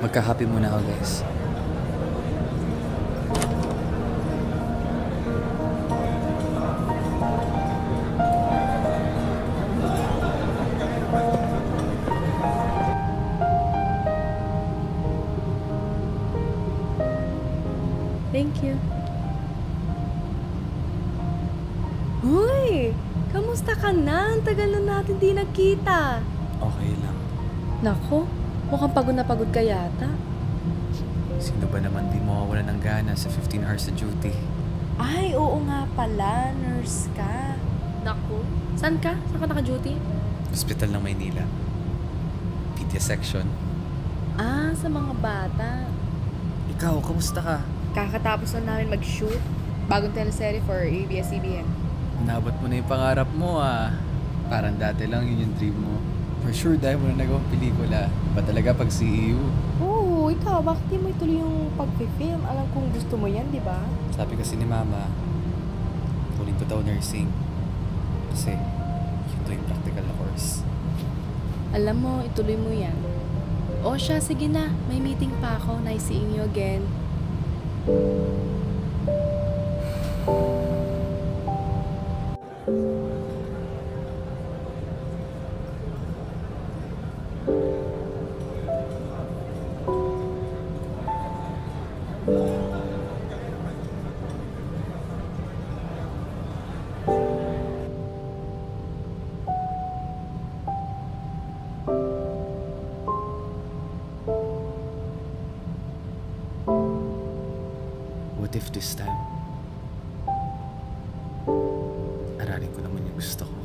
Magka-happy muna ako, guys. Thank you. Uy! Kamusta ka na? Ang tagal na natin di nagkita. Okay lang. Nako, mukhang pagod na pagod ka yata. Sino ba naman di mawawala ng gana sa 15 hours sa duty? Ay, oo nga pala. Nurse ka. Nako. Saan ka? Saan ka naka-duty? Hospital ng Maynila. Pedia section. Ah, sa mga bata. Ikaw, kamusta ka? Kakatapos na namin mag-shoot. Bagong teleserye for ABS-CBN. Nabot mo na yung pangarap mo ah. Parang dati lang yun yung dream mo. For sure, dahil mo na nagawang pelikula. Ba talaga pag CEO? Oo, ikaw, bakit di mo ituloy yung pag-film? Alam kong gusto mo yan, di ba? Sabi kasi ni Mama, tuloy ko daw nursing. Kasi, yun daw yung practical na course. Alam mo, ituloy mo yan. O siya, sige na. May meeting pa ako. Nice seeing you again. What if this time, aralin ko naman yung gusto ko?